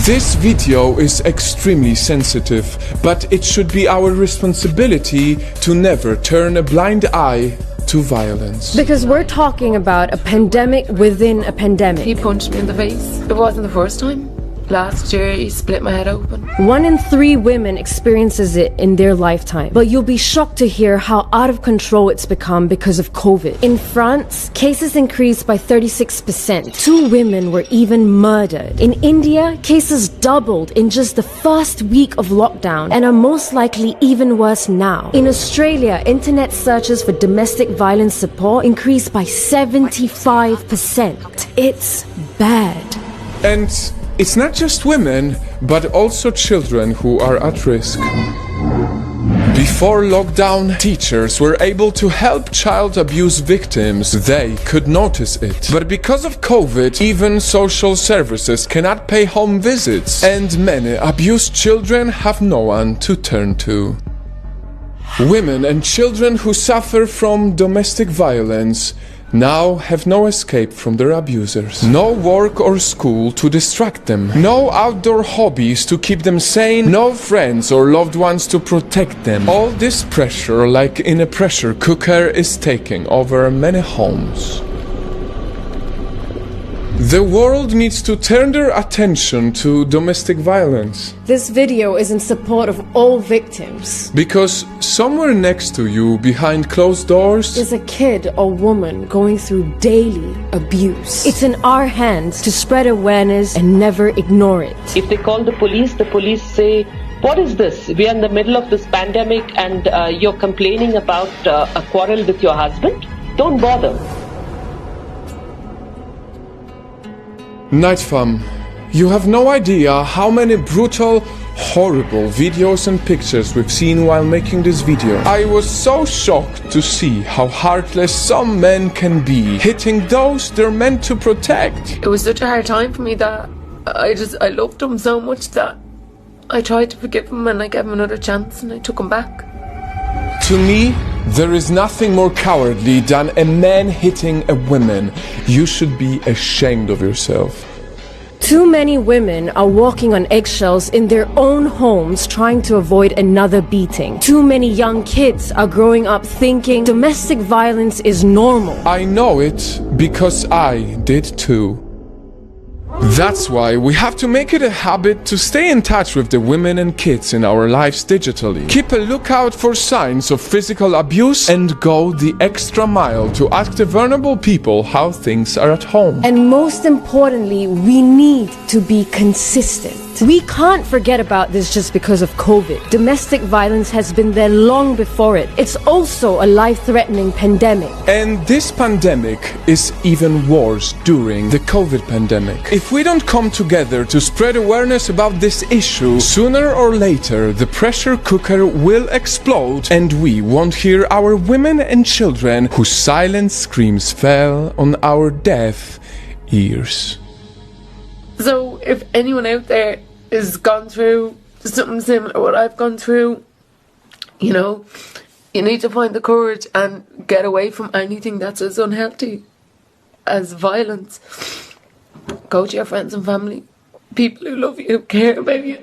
This video is extremely sensitive, but it should be our responsibility to never turn a blind eye to violence. Because we're talking about a pandemic within a pandemic. He punched me in the face. It wasn't the first time. Last year, he split my head open. 1 in 3 women experiences it in their lifetime. But you'll be shocked to hear how out of control it's become because of COVID. In France, cases increased by 36%. 2 women were even murdered. In India, cases doubled in just the first week of lockdown and are most likely even worse now. In Australia, internet searches for domestic violence support increased by 75%. It's bad. And it's not just women, but also children who are at risk. Before lockdown, teachers were able to help child abuse victims. They could notice it. But because of COVID, even social services cannot pay home visits, and many abused children have no one to turn to. Women and children who suffer from domestic violence now have no escape from their abusers. No work or school to distract them. No outdoor hobbies to keep them sane. No friends or loved ones to protect them. All this pressure, like in a pressure cooker, is taking over many homes. The world needs to turn their attention to domestic violence. This video is in support of all victims. Because somewhere next to you, behind closed doors, Is a kid or woman going through daily abuse. It's in our hands to spread awareness and never ignore it. If they call the police say, "What is this? We are in the middle of this pandemic and you're complaining about a quarrel with your husband? Don't bother." Nightfam, you have no idea how many brutal, horrible videos and pictures we've seen while making this video. I was so shocked to see how heartless some men can be, hitting those they're meant to protect. It was such a hard time for me that I loved him so much that I tried to forgive him and I gave him another chance and I took him back. To me, there is nothing more cowardly than a man hitting a woman. You should be ashamed of yourself. Too many women are walking on eggshells in their own homes trying to avoid another beating. Too many young kids are growing up thinking domestic violence is normal. I know it because I did too. That's why we have to make it a habit to stay in touch with the women and kids in our lives digitally. Keep a lookout for signs of physical abuse and go the extra mile to ask the vulnerable people how things are at home. And most importantly, we need to be consistent. We can't forget about this just because of COVID. Domestic violence has been there long before it. It's also a life-threatening pandemic. And this pandemic is even worse during the COVID pandemic. If we don't come together to spread awareness about this issue, sooner or later the pressure cooker will explode and we won't hear our women and children whose silent screams fell on our deaf ears. So if anyone out there has gone through something similar to what I've gone through, you know, you need to find the courage and get away from anything that's as unhealthy as violence. Go to your friends and family, people who love you, who care about you.